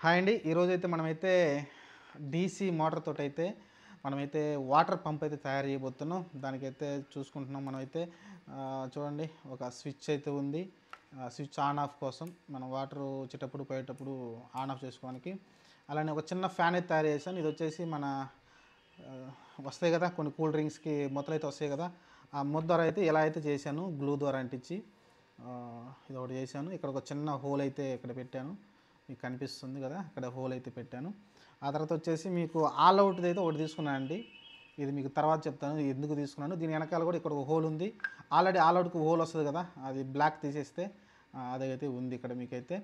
Hi అండి. ఈరోజైతే మనమైతే డీసీ మోటార్ తోటైతే మనమైతే వాటర్ పంప్ అయితే తయారు చేయబోతున్నాం. దానికైతే చూసుకుంటున్నాం మనమైతే చూడండి ఒక స్విచ్ అయితే ఉంది. స్విచ్ ఆన్ ఆఫ్ కోసం మనం వాటర్ వచ్చేటప్పుడు పోయేటప్పుడు ఆన్ ఆఫ్ చేసుకోవడానికి. అలానే ఒక చిన్న ఫ్యాన్ అయితే తయారు చేశాను. ఇది వచ్చేసి మన వస్తాయి కదా కొన్ని కూల్ డ్రింక్స్కి మొత్తలు అయితే వస్తాయి కదా, ఆ మొద్దు ద్వారా అయితే ఎలా అయితే చేశాను గ్లూ ద్వారా అంటించి ఇది ఒకటి చేశాను. ఇక్కడ ఒక చిన్న హోల్ అయితే ఇక్కడ పెట్టాను, మీకు కనిపిస్తుంది కదా, ఇక్కడ హోల్ అయితే పెట్టాను. ఆ తర్వాత వచ్చేసి మీకు ఆల్ అవుట్ది అయితే ఒకటి తీసుకున్నాను అండి. ఇది మీకు తర్వాత చెప్తాను ఎందుకు తీసుకున్నాను. దీని వెనకాల కూడా ఇక్కడ ఒక హోల్ ఉంది. ఆల్రెడీ ఆల్ అవుట్కి హోల్ వస్తుంది కదా, అది బ్లాక్ తీసేస్తే అదైతే ఉంది ఇక్కడ మీకైతే.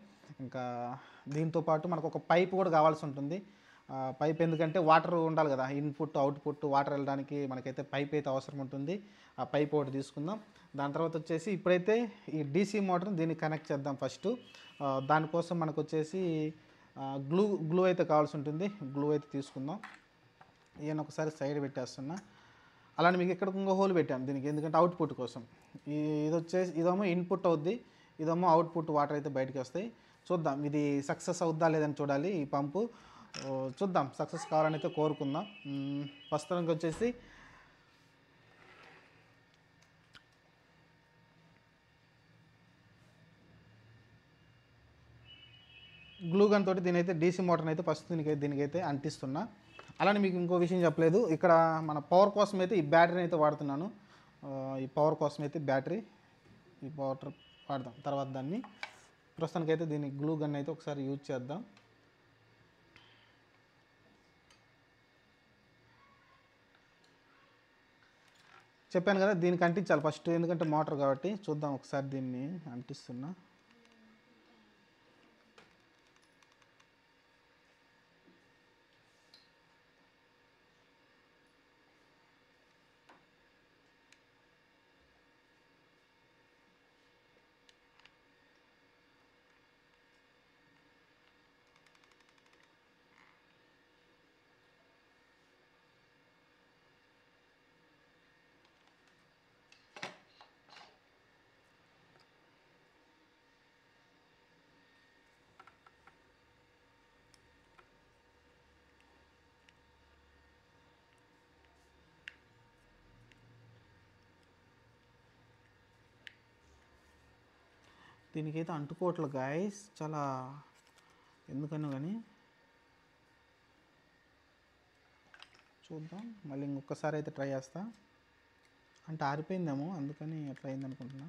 ఇంకా దీంతో పాటు మనకు ఒక పైప్ కూడా కావాల్సి ఉంటుంది. పైప్ ఎందుకంటే వాటర్ ఉండాలి కదా, ఇన్పుట్ అవుట్పుట్ వాటర్ వెళ్ళడానికి మనకైతే పైప్ అయితే అవసరం ఉంటుంది. ఆ పైప్ ఒకటి తీసుకుందాం. దాని తర్వాత వచ్చేసి ఇప్పుడైతే ఈ డీసీ మోటార్ని దీన్ని కనెక్ట్ చేద్దాం ఫస్ట్. దానికోసం మనకు వచ్చేసి గ్లూ అయితే కావాల్సి ఉంటుంది. గ్లూ అయితే తీసుకుందాం. ఈయన ఒకసారి సైడ్ పెట్టేస్తున్నా. అలానే మీకు ఇక్కడ ఇంకో హోల్ పెట్టాను దీనికి, ఎందుకంటే అవుట్పుట్ కోసం. ఇది వచ్చేసి ఇదేమో ఇన్పుట్ అవుద్ది, ఇదేమో అవుట్పుట్ వాటర్ అయితే బయటకు వస్తాయి. చూద్దాం ఇది సక్సెస్ అవుద్దా లేదని చూడాలి. ఈ పంపు చూద్దాం, సక్సెస్ కావాలని అయితే కోరుకుందాం. ప్రస్తుతానికి వచ్చేసి గ్లూ గన్ తోటి దీనైతే డీసీ మోటార్ని అయితే ఫస్ట్ దీనికైతే అంటిస్తున్నా. అలానే మీకు ఇంకో విషయం చెప్పలేదు, ఇక్కడ మన పవర్ కోసం అయితే ఈ బ్యాటరీని అయితే వాడుతున్నాను. ఈ పవర్ కోసం అయితే బ్యాటరీ, ఈ పవర్ వాడదాం తర్వాత దాన్ని. ప్రస్తుతానికైతే దీన్ని గ్లూ గన్ అయితే ఒకసారి యూజ్ చేద్దాం. చెప్పాను కదా దీనికి అంటించాలి ఫస్ట్, ఎందుకంటే మోటార్ కాబట్టి. చూద్దాం ఒకసారి దీన్ని అంటిస్తున్నా. దీనికైతే అంటుకోవట్లేదు గాయస్, చాలా ఎందుకన్నా కానీ. చూద్దాం మళ్ళీ ఇంకొకసారి అయితే ట్రై చేస్తా. అంటే ఆరిపోయిందేమో అందుకని అట్లా అయింది అనుకుంటున్నా.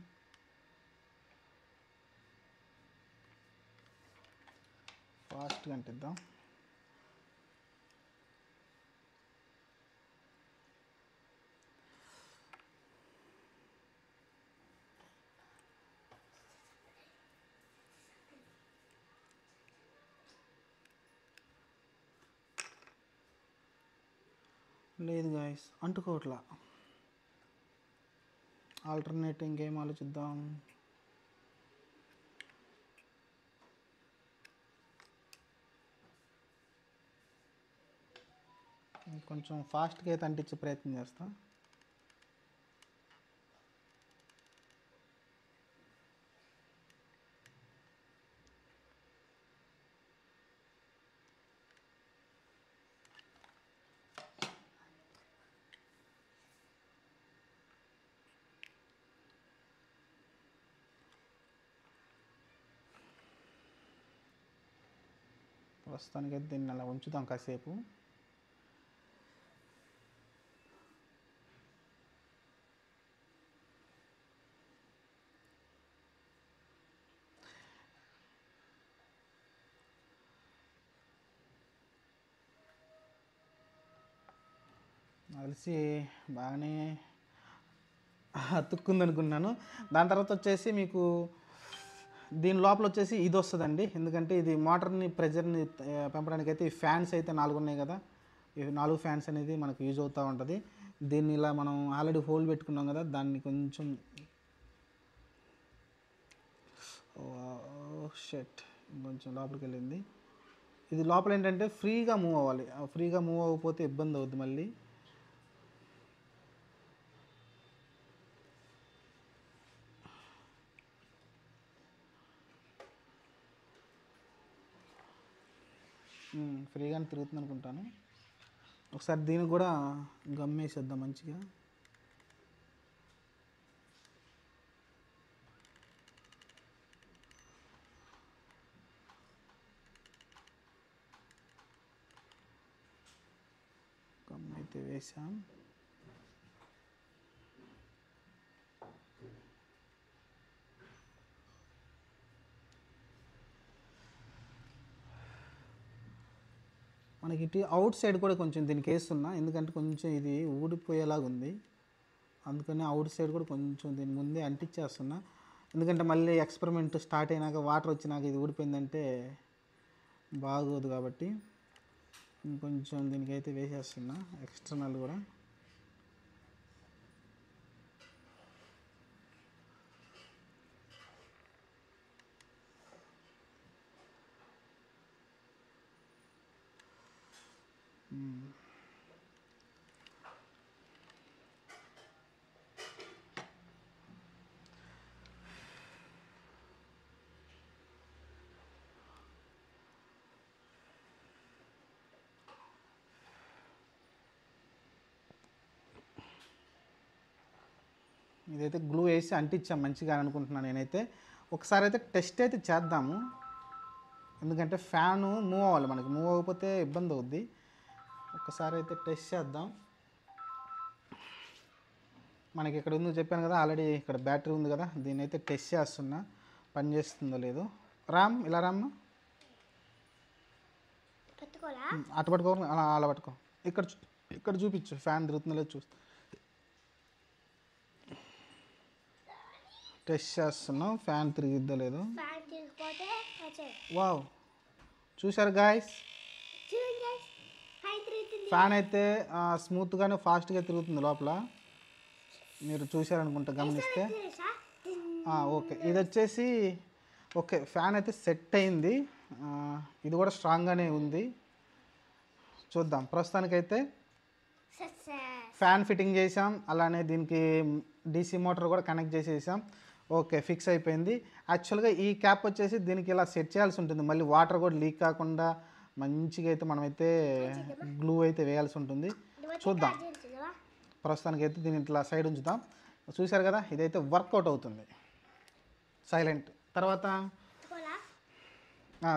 ఫాస్ట్గా అంటిద్దాం. లేదు గాయస్ అంటుకోవట్లా. ఆల్టర్నేట్ ఇంకేం ఆలోచిద్దాం. కొంచెం ఫాస్ట్గా అయితే అంటించే ప్రయత్నం చేస్తా. ప్రస్తుతానికైతే దీన్ని అలా ఉంచుదాం కాసేపు. కలిసి బాగానే అతుక్కుంది అనుకున్నాను. దాని తర్వాత వచ్చేసి మీకు దీని లోపల వచ్చేసి ఇది వస్తుందండి, ఎందుకంటే ఇది మోటార్ని ప్రెజర్ని పెంపడానికి అయితే ఈ ఫ్యాన్స్ అయితే 4 ఉన్నాయి కదా, ఈ 4 ఫ్యాన్స్ అనేది మనకు యూజ్ అవుతూ ఉంటుంది. దీన్ని ఇలా మనం ఆల్రెడీ హోల్ పెట్టుకున్నాం కదా, దాన్ని కొంచెం షెట్ కొంచెం లోపలికి వెళ్ళింది. ఇది లోపల ఏంటంటే ఫ్రీగా మూవ్ అవ్వాలి, ఫ్రీగా మూవ్ అవ్వకపోతే ఇబ్బంది అవుద్ది మళ్ళీ. ఫ్రీగానే తిరుగుతుంది అనుకుంటాను. ఒకసారి దీనికి కూడా గమ్మేసేద్దాం మంచిగా. గమ్ అయితే వేసాం. మనకి ఇటు అవుట్ సైడ్ కూడా కొంచెం దీనికి వేస్తున్నా, ఎందుకంటే కొంచెం ఇది ఊడిపోయేలాగా ఉంది. అందుకని అవుట్ సైడ్ కూడా కొంచెం దీని ముందే అంటించేస్తున్నా, ఎందుకంటే మళ్ళీ ఎక్స్పెరిమెంట్ స్టార్ట్ అయినాక వాటర్ వచ్చినాక ఇది ఊడిపోయిందంటే బాగోదు కాబట్టి ఇంకొంచెం దీనికైతే వేసేస్తున్నా ఎక్స్టర్నల్ కూడా. ఇదైతే గ్లూ వేసి అంటించాం మంచిగా అనుకుంటున్నాను నేనైతే. ఒకసారి అయితే టెస్ట్ అయితే చేద్దాము, ఎందుకంటే ఫ్యాను మూవ్ అవ్వాలి, మనకి మూవ్ అవ్వకపోతే ఇబ్బంది అవుద్ది. ఒకసారి అయితే టెస్ట్ చేద్దాం. మనకి ఇక్కడ ఉంది చెప్పాను కదా, ఆల్రెడీ ఇక్కడ బ్యాటరీ ఉంది కదా, దీన్ని అయితే టెస్ట్ చేస్తున్నా పని చేస్తుందో లేదో. రామ్ ఇలా రామ్మ, అటు పట్టుకో, అలా అలా పట్టుకో, ఇక్కడ ఇక్కడ చూపించు ఫ్యాన్ తిరుగుతుందో లేదో చూస్తా. టెస్ట్ చేస్తున్నాం ఫ్యాన్ తిరిగిద్దో లేదో. వావ్, చూశారు గాయస్, ఫ్యాన్ అయితే స్మూత్గానే ఫాస్ట్గా తిరుగుతుంది లోపల, మీరు చూశారనుకుంటా గమనిస్తే. ఓకే, ఇది వచ్చేసి ఓకే, ఫ్యాన్ అయితే సెట్ అయింది. ఇది కూడా స్ట్రాంగ్గానే ఉంది. చూద్దాం. ప్రస్తుతానికైతే ఫ్యాన్ ఫిట్టింగ్ చేసాం, అలానే దీనికి డీసీ మోటార్ కూడా కనెక్ట్ చేసేసాం. ఓకే, ఫిక్స్ అయిపోయింది. యాక్చువల్గా ఈ క్యాప్ వచ్చేసి దీనికి ఇలా సెట్ చేయాల్సి ఉంటుంది, మళ్ళీ వాటర్ కూడా లీక్ కాకుండా మంచిగా అయితే మనమైతే గ్లూ అయితే వేయాల్సి ఉంటుంది. చూద్దాం. ప్రస్తుతానికైతే దీన్ని ఇట్లా సైడ్ ఉంచుతాం. చూశారు కదా, ఇదైతే వర్కౌట్ అవుతుంది సైలెంట్. తర్వాత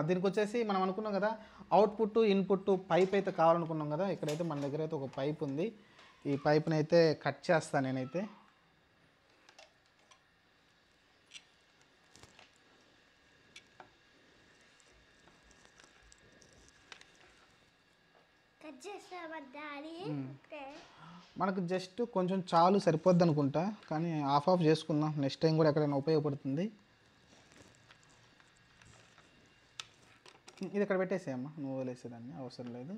దీనికి వచ్చేసి మనం అనుకున్నాం కదా, అవుట్పుట్ ఇన్పుట్ పైప్ అయితే కావాలనుకున్నాం కదా, ఇక్కడైతే మన దగ్గర అయితే ఒక పైప్ ఉంది. ఈ పైప్ని అయితే కట్ చేస్తాను నేనైతే. మనకు జస్ట్ కొంచెం చాలు, సరిపోద్ది అనుకుంటా, కానీ ఆఫ్ చేసుకుందాం, నెక్స్ట్ టైం కూడా ఎక్కడైనా ఉపయోగపడుతుంది. ఇది ఇక్కడ పెట్టేసేయమ్మా, నువ్వు వదిలేసేదాన్ని అవసరం లేదు,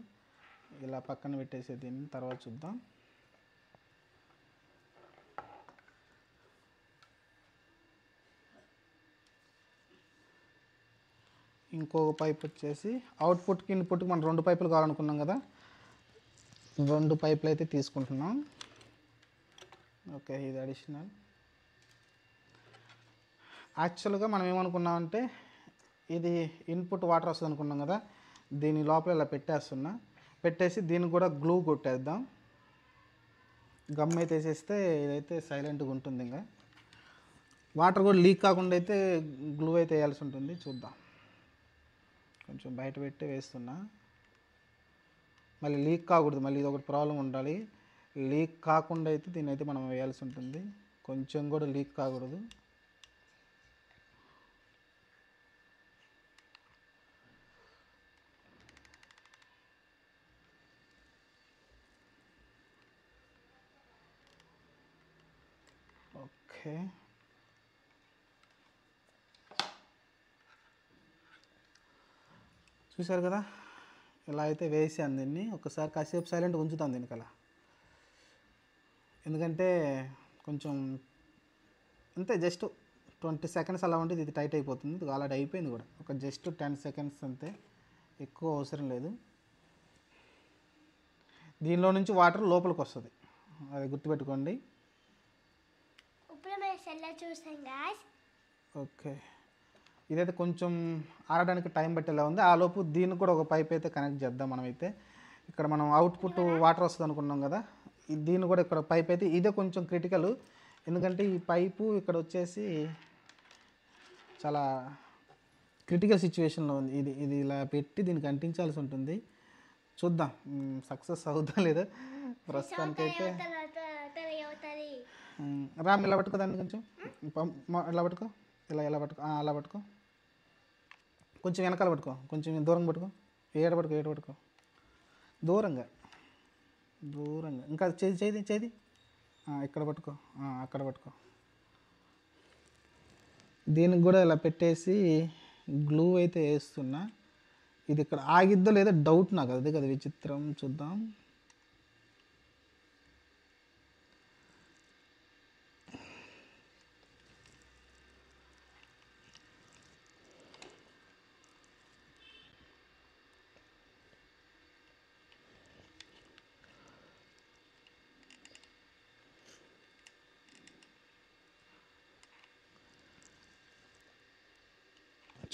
ఇలా పక్కన పెట్టేసే దీన్ని తర్వాత చూద్దాం. ఇంకో పైప్ వచ్చేసి అవుట్పుట్కి ఇన్పుట్కి మనం 2 పైపులు కావాలనుకున్నాం కదా, 2 పైపులు అయితే తీసుకుంటున్నాం. ఓకే, ఇది అడిషనల్. యాక్చువల్గా మనం ఏమనుకున్నామంటే, ఇది ఇన్పుట్ వాటర్ వస్తుంది అనుకున్నాం కదా, దీని లోపల ఇలా పెట్టేసి దీన్ని కూడా గ్లూ కొట్టేద్దాం. గమ్ అయితే వేసేస్తే ఇదైతే సైలెంట్గా ఉంటుంది. ఇంకా వాటర్ కూడా లీక్ కాకుండా అయితే గ్లూ అయితే వేయాల్సి ఉంటుంది. చూద్దాం, కొంచెం బయట పెట్టి వేస్తున్నా. మళ్ళీ లీక్ కాకూడదు, మళ్ళీ ఇది ఒకటి ప్రాబ్లం ఉండాలి. లీక్ కాకుండా అయితే దీన్ని అయితే మనం వేయాల్సి ఉంటుంది, కొంచెం కూడా లీక్ కాకూడదు. ఓకే, చూసారు కదా, ఇలా అయితే వేసాను దీన్ని. ఒకసారి కాసేపు సైలెంట్ ఉంచుతాం దీనికి అలా, ఎందుకంటే కొంచెం అంతే, జస్ట్ 20 సెకండ్స్ అలా ఉంటే ఇది టైట్ అయిపోతుంది. ఇది ఆల్రెడీ అయిపోయింది కూడా, ఒక జస్ట్ 10 సెకండ్స్ అంతే, ఎక్కువ అవసరం లేదు. దీనిలో నుంచి వాటర్ లోపలికి వస్తుంది, అది గుర్తుపెట్టుకోండి. ఓకే, ఇదైతే కొంచెం ఆరడానికి టైం పట్టేలా ఉంది. ఆ లోపు దీనికి కూడా ఒక పైప్ అయితే కనెక్ట్ చేద్దాం మనమైతే. ఇక్కడ మనం అవుట్పుట్ వాటర్ వస్తుంది అనుకున్నాం కదా, దీన్ని కూడా ఇక్కడ పైప్ అయితే ఇదే కొంచెం క్రిటికల్. ఎందుకంటే ఈ పైపు ఇక్కడ వచ్చేసి చాలా క్రిటికల్ సిచ్యువేషన్లో ఉంది. ఇది ఇది ఇలా పెట్టి దీనికి అంటించాల్సి ఉంటుంది. చూద్దాం సక్సెస్ అవుతా లేదా. ప్రస్తుతానికైతే రామ్ ఇలా పట్టుకో, దాన్ని కొంచెం ఇలా పట్టుకో, ఇలా పట్టుకో, అలా పట్టుకో, కొంచెం వెనకాల పట్టుకో, కొంచెం దూరం పట్టుకో, ఏడ పట్టుకో, దూరంగా ఇంకా చేది ఇక్కడ పట్టుకో, అక్కడ పట్టుకో. దీనికి కూడా ఇలా పెట్టేసి గ్లూ అయితే వేస్తున్నా. ఇది ఇక్కడ ఆగిద్దో లేదో డౌట్ నాకు, అదే కదా విచిత్రం. చూద్దాం.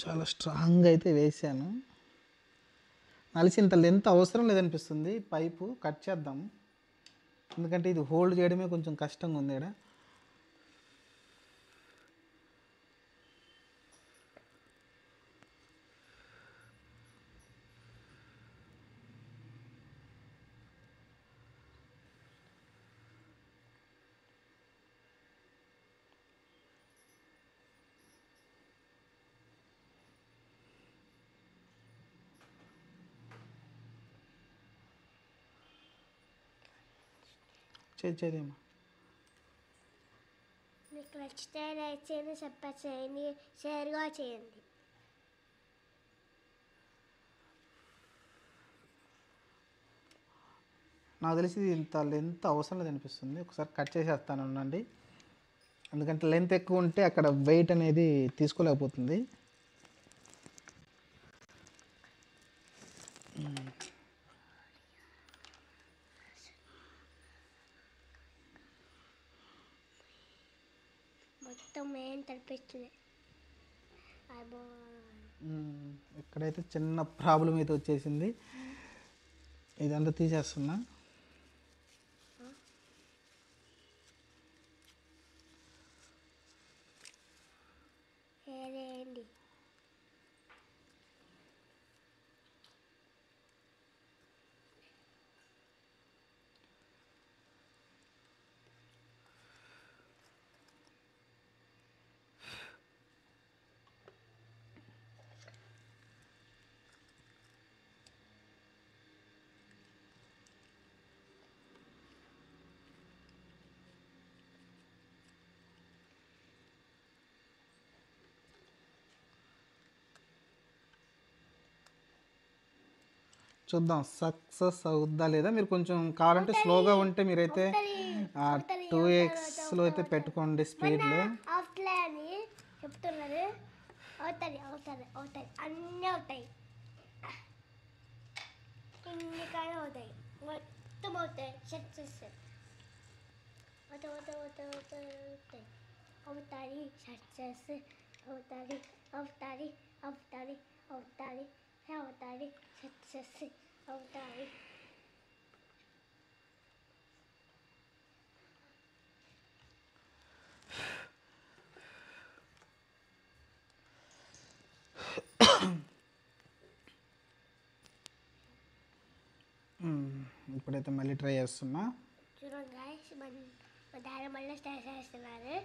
చాలా స్ట్రాంగ్గా అయితే వేసాను. నలిసింత లెంత్ అవసరం లేదనిపిస్తుంది. పైపు కట్ చేద్దాం, ఎందుకంటే ఇది హోల్డ్ చేయడమే కొంచెం కష్టంగా ఉంది ఇక్కడ. చేదేమో మీకు నచ్చితే లైక్ చేయండి, సబ్స్క్రైబ్ చేయండి, షేర్గా చేయండి. నాకు తెలిసి ఇంత లెంత్ అవసరం లేదనిపిస్తుంది. ఒకసారి కట్ చేసేస్తాను ఉండండి, ఎందుకంటే లెంత్ ఎక్కువ ఉంటే అక్కడ వెయిట్ అనేది తీసుకోలేకపోతుంది. మొత్తం ఏం తడిపిస్తుంది. ఇక్కడైతే చిన్న ప్రాబ్లం అయితే వచ్చేసింది. ఇదంతా తీసేస్తున్నా. ఏదేంటి చూద్దాం సక్సెస్ అవుద్దా లేదా. మీరు కొంచెం కావాలంటే స్లోగా ఉంటే మీరైతే 2x అయితే పెట్టుకోండి స్పీడ్లో. అవుతాయి అని చెప్తున్నారు. అవుతాయి అన్నీ అవుతాయి, ఇన్ని కానీ అవుతాయి, మొత్తం అవుతాయి. సక్సెస్ అవుతాయి, సక్సెస్ అవుతాయి సక్సెస్ అవుతాయి. ఇప్పుడైతే మళ్ళీ ట్రై చేస్తున్నా. చూడండి గాయ్స్, మా డాడీ మళ్ళీ స్టార్ట్ చేస్తున్నారు.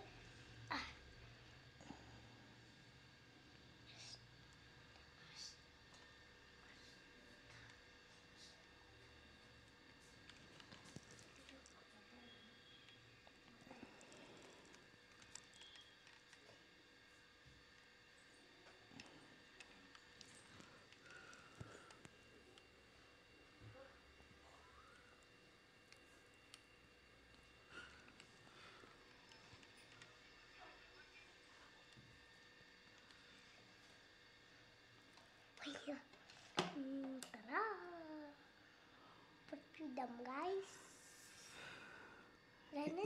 గాయ్స్,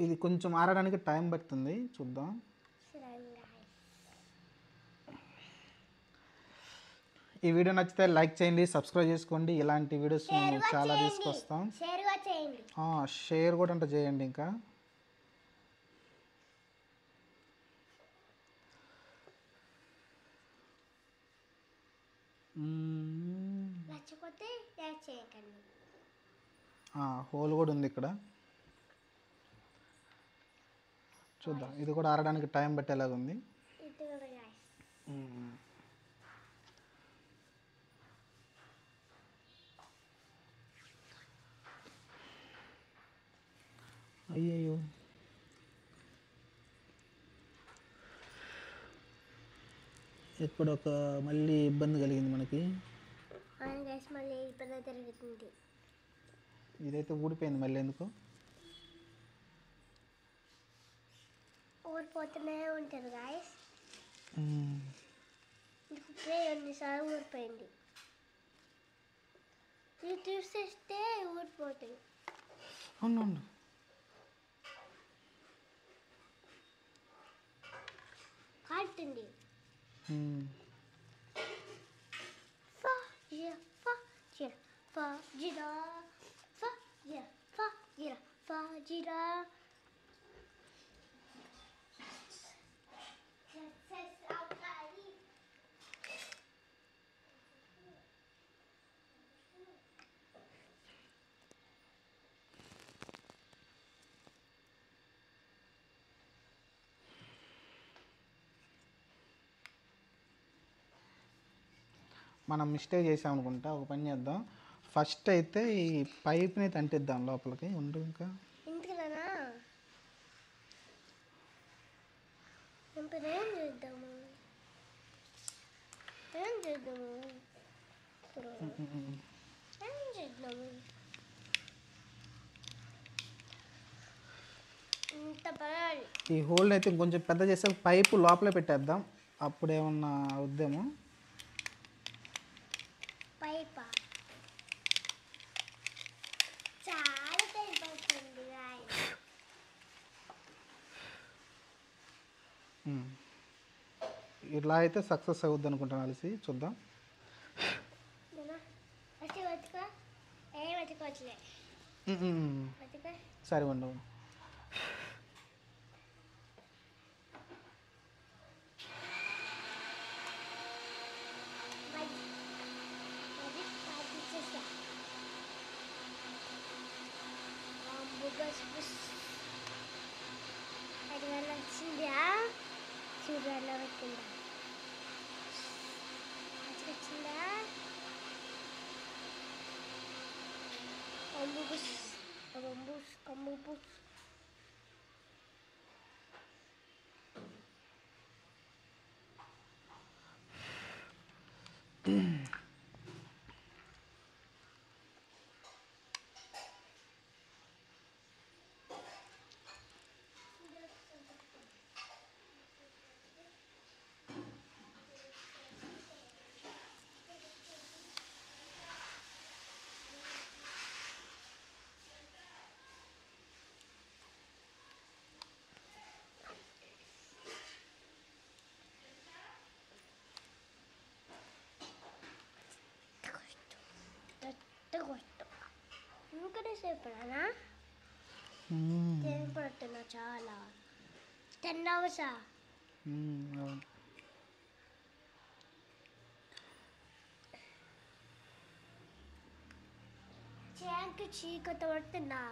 ఇది కొంచెం ఆరడానికి టైం పడుతుంది, చూద్దాం. ఈ వీడియో నచ్చితే లైక్ చేయండి, సబ్స్క్రైబ్ చేసుకోండి. ఇలాంటి వీడియోస్ మేము చాలా తీసుకొస్తాం. షేర్గా చేయండి. షేర్ కూడా అంటే చేయండి. ఇంకా నచ్చకపోతే లైక్ చేయకండి. హోల్ కూడా ఉంది ఇక్కడ. చూద్దాం, ఇది కూడా ఆరడానికి టైం పట్టేలాగా ఉంది. ఇది కూడా guys. అయ్యయ్యో, ఇప్పుడు ఒక మళ్ళీ ఇబ్బంది కలిగింది మనకి. అవును guys, మళ్ళీ ఇబ్బంది జరుగుతుంది. ఇదైతే ఊడిపోయింది మళ్ళీ ఎందుకు. ఊరిపోతూనే ఉంటారు గాయస్. ఇప్పుడే ఎన్నిసార్లు ఊరిపోయింది. ఇది తీసేస్తే ఊరిపోతుంది. అవును. కాలుతుంది. మనం మిస్టేక్ చేసాం అనుకుంటా. ఒక పని చేద్దాం, ఫస్ట్ అయితే ఈ పైప్ని అంటిద్దాం లోపలికి. ఉండు ఇంకా ఇంటికనా ఇప్పుడు ఏం చేద్దాము? ఏం చేద్దాము? ఇంత పడాలి. ఈ హోల్డ్ అయితే కొంచెం పెద్ద చేస్తే పైపు లోపలే పెట్టేద్దాం. అప్పుడేమన్నా అవుద్దేమో. పైపా చాలా టైం పడుతుంది. ఇలా అయితే సక్సెస్ అవుద్ది అనుకుంటాను. కలిసి చూద్దాం. ఏం వెతుకోవట్లే. సరే ఉండు. అది వల్ల వచ్చిందా? చూడాల వచ్చిందా? వచ్చిందా? అంబుబుస్ అంబుబుస్ అంబుబుస్. ఇంకనే సేపడానా? టైం పడుతున్నా చాలా. 10 hours. ట్యాంక్ చీకటి పడుతుందా?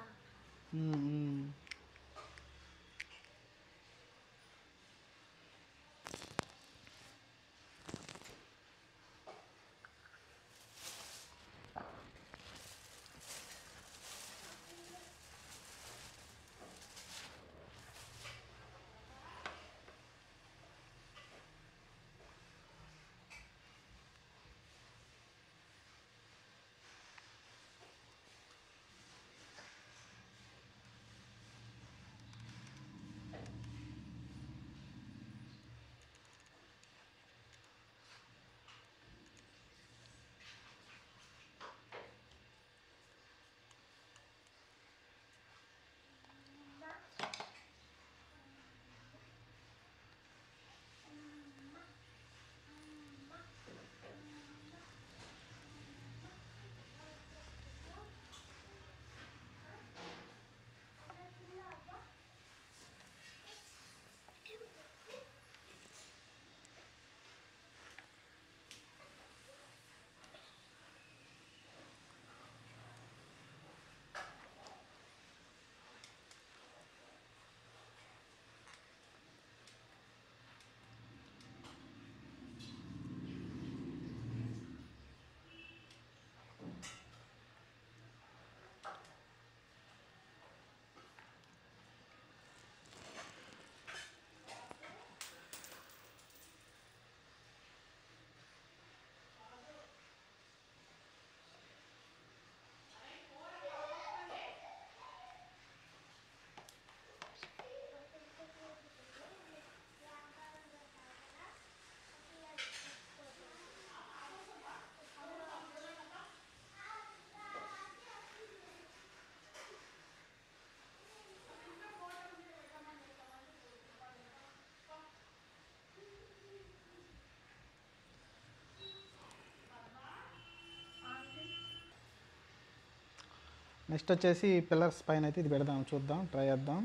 నెక్స్ట్ వచ్చేసి పిల్లర్స్ పైన అయితే ఇది పెడదాం, చూద్దాం, ట్రై చేద్దాం.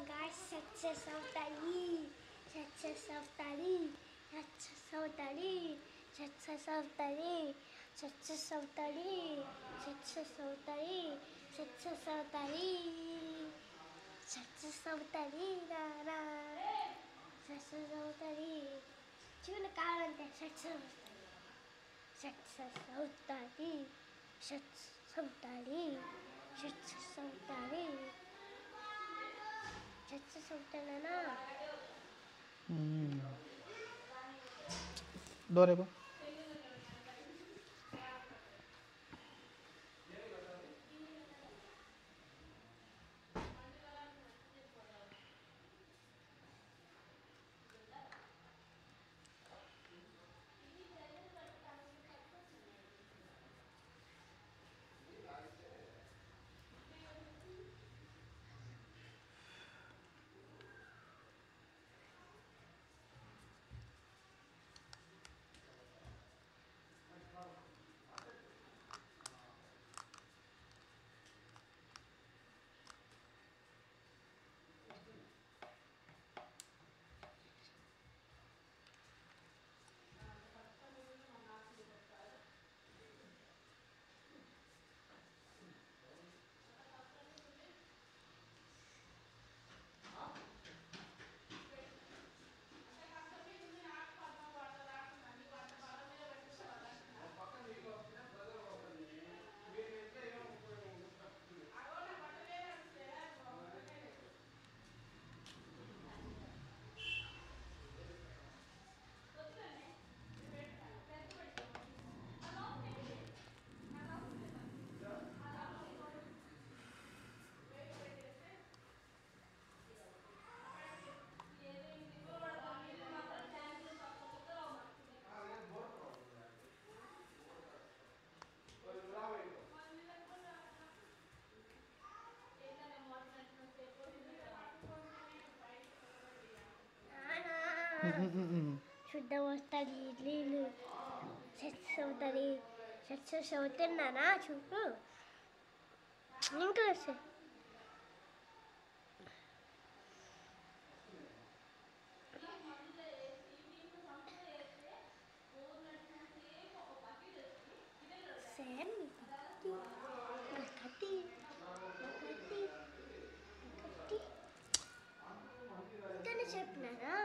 Guys, success అవుతాయి, సక్సెస్ అవుతాయి, సక్సెస్ అవుతాయి, సక్సెస్ అవుతాయి, సక్సెస్ అవుతాయి, సక్సెస్ అవుతాయి, సక్సెస్ అవుతాయి, సక్సెస్ అవుతాయి, నానా సక్సెస్ అవుతాయి. చూడు కావాలంటే సక్సెస్ సక్సెస్ అవుతాయి, సక్సెస్ అవుతాయి, సక్సెస్ అవుతాయి, సక్సెస్ అవుతానా. డోర్ అయిపో. శుద్ధం వస్తుంది, నీళ్ళు సక్సెస్ అవుతుంది, సక్సెస్ అవుతున్నానా చూపు ఇంకా వస్తుంది. సేమ్ కత్తి కత్తి కత్తి ఇంతనే చెప్పినారా.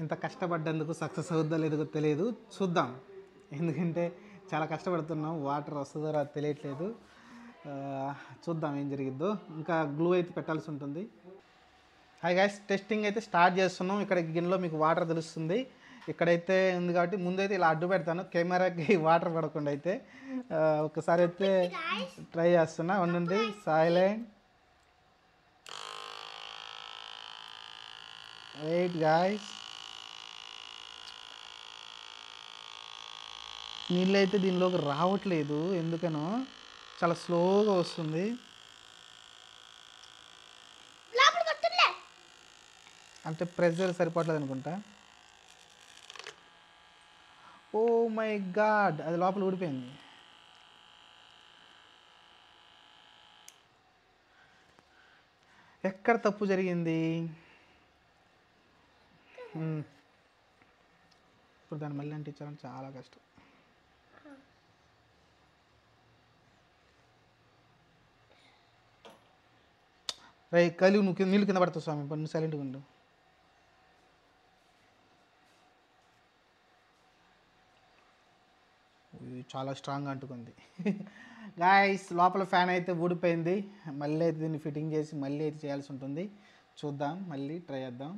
ఇంత కష్టపడ్డందుకు సక్సెస్ అవుద్దా లేదో తెలియదు, చూద్దాం. ఎందుకంటే చాలా కష్టపడుతున్నాం, వాటర్ వస్తుందో రాదో తెలియట్లేదు. ఆ, చూద్దాం ఏం జరిగిద్దో. ఇంకా గ్లూ అయితే పెట్టాల్సి ఉంటుంది. హాయ్ గైస్, టెస్టింగ్ అయితే స్టార్ట్ చేస్తున్నాం. ఇక్కడ గిన్నెలో మీకు వాటర్ తెలుస్తుంది, ఇక్కడైతే ఉంది కాబట్టి ముందైతే ఇలా అడ్డు పెడతాను కెమెరాకి వాటర్ పడకుండా. అయితే ఒకసారి అయితే ట్రై చేస్తున్నా, ఉండండి సైలెంట్. వెయిట్ గాయ్స్, నీళ్ళు అయితే దీనిలోకి రావట్లేదు, ఎందుకనో చాలా స్లోగా వస్తుంది. అంటే ప్రెషర్ సరిపోవట్లేదు అనుకుంటా. ఓ మై గాడ్, అది లోపల ఊడిపోయింది. ఎక్కడ తప్పు జరిగింది? ఇప్పుడు దాన్ని మళ్ళీ అంటించాలని చాలా కష్టం. రై కలిగి నువ్వు నీళ్ళు కింద పడతావు స్వామి, నువ్వు సైలెంట్గా ఉండు. ఇది చాలా స్ట్రాంగ్ అంటుకుంది. గాయస్ లోపల ఫ్యాన్ అయితే ఊడిపోయింది. మళ్ళీ అయితే దీన్ని ఫిట్టింగ్ చేసి మళ్ళీ అయితే చేయాల్సి ఉంటుంది. చూద్దాం, మళ్ళీ ట్రై చేద్దాం.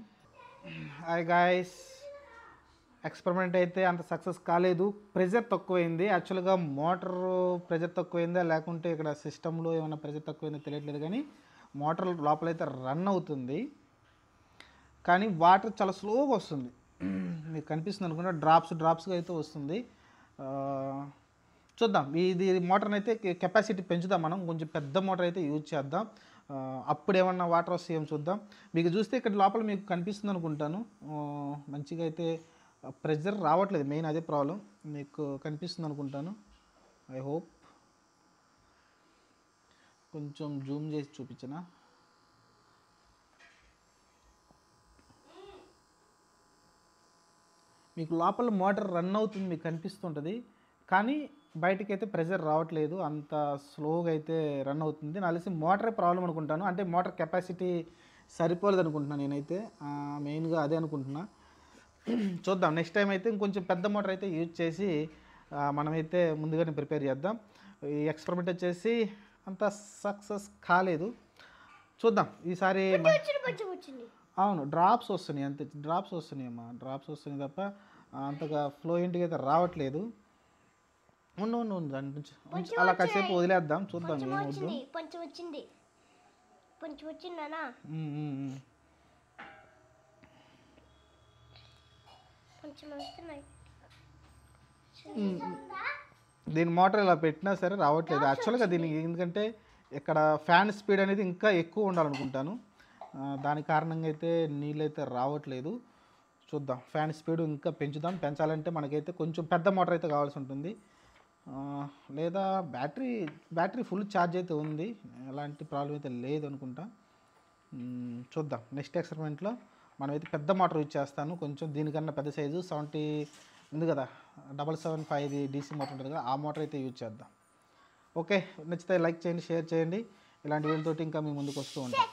హాయ్ గాయస్, ఎక్స్పెరిమెంట్ అయితే అంత సక్సెస్ కాలేదు. ప్రెజర్ తక్కువైంది. యాక్చువల్గా మోటార్ ప్రెజర్ తక్కువైందా లేకుంటే ఇక్కడ సిస్టంలో ఏమైనా ప్రెజర్ తక్కువైందో తెలియట్లేదు, కానీ మోటార్ లోపలైతే రన్ అవుతుంది, కానీ వాటర్ చాలా స్లోగా వస్తుంది. మీకు కనిపిస్తుంది అనుకుంటా, డ్రాప్స్గా అయితే వస్తుంది. చూద్దాం, ఇది మోటార్ని అయితే కెపాసిటీ పెంచుదాం. మనం కొంచెం పెద్ద మోటార్ అయితే యూజ్ చేద్దాం. అప్పుడు ఏమన్నా వాటర్ వస్తాయేమో చూద్దాం. మీకు చూస్తే ఇక్కడ లోపల మీకు కనిపిస్తుంది అనుకుంటాను, మంచిగా అయితే ప్రెజర్ రావట్లేదు. మెయిన్ అదే ప్రాబ్లం. మీకు కనిపిస్తుంది అనుకుంటాను, ఐ హోప్. కొంచెం జూమ్ చేసి చూపించనా? మీకు లోపల మోటార్ రన్ అవుతుంది, మీకు కనిపిస్తుంటుంది, కానీ బయటకైతే ప్రెజర్ రావట్లేదు. అంత స్లోగా అయితే రన్ అవుతుంది. నాకు తెలిసి మోటరే ప్రాబ్లం అనుకుంటాను. అంటే మోటార్ కెపాసిటీ సరిపోలేదు అనుకుంటున్నాను నేనైతే. మెయిన్గా అదే అనుకుంటున్నా. చూద్దాం, నెక్స్ట్ టైం అయితే ఇంకొంచెం పెద్ద మోటార్ అయితే యూజ్ చేసి మనమైతే ముందుగానే ప్రిపేర్ చేద్దాం. ఈ ఎక్స్పెరిమెంట్ వచ్చేసి అంత సక్సెస్ కాలేదు. చూద్దాం ఈసారి. అవును, డ్రాప్స్ వస్తున్నాయి, అంతే. డ్రాప్స్ వస్తున్నాయమ్మా, డ్రాప్స్ వస్తున్నాయి తప్ప అంతగా ఫ్లోయింట్గా అయితే రావట్లేదు. ఉండు దాని నుంచి అలా కాసేపు వదిలేద్దాం, చూద్దాం ఏమవుద్దు. దీని మోటార్ ఇలా పెట్టినా సరే రావట్లేదు యాక్చువల్గా దీనికి. ఎందుకంటే ఇక్కడ ఫ్యాన్ స్పీడ్ అనేది ఇంకా ఎక్కువ ఉండాలనుకుంటాను, దాని కారణంగా అయితే నీళ్ళు అయితే రావట్లేదు. చూద్దాం, ఫ్యాన్ స్పీడ్ ఇంకా పెంచాలంటే మనకైతే కొంచెం పెద్ద మోటార్ అయితే కావాల్సి ఉంటుంది. లేదా బ్యాటరీ ఫుల్ ఛార్జ్ అయితే ఉంది, ఎలాంటి ప్రాబ్లం అయితే లేదు అనుకుంటా. చూద్దాం, నెక్స్ట్ ఎక్స్పెరిమెంట్లో మనమైతే పెద్ద మోటార్ యూజ్ చేస్తాను. కొంచెం దీనికన్నా పెద్ద సైజు 70 ఉంది కదా, 775 DC మోటార్ ఉంటుంది కదా, ఆ మోటార్ అయితే యూజ్ చేద్దాం. ఓకే, నచ్చితే లైక్ చేయండి, షేర్ చేయండి. ఇలాంటి వీడియోతోటి ఇంకా మీ ముందుకు వస్తూ ఉంటాం.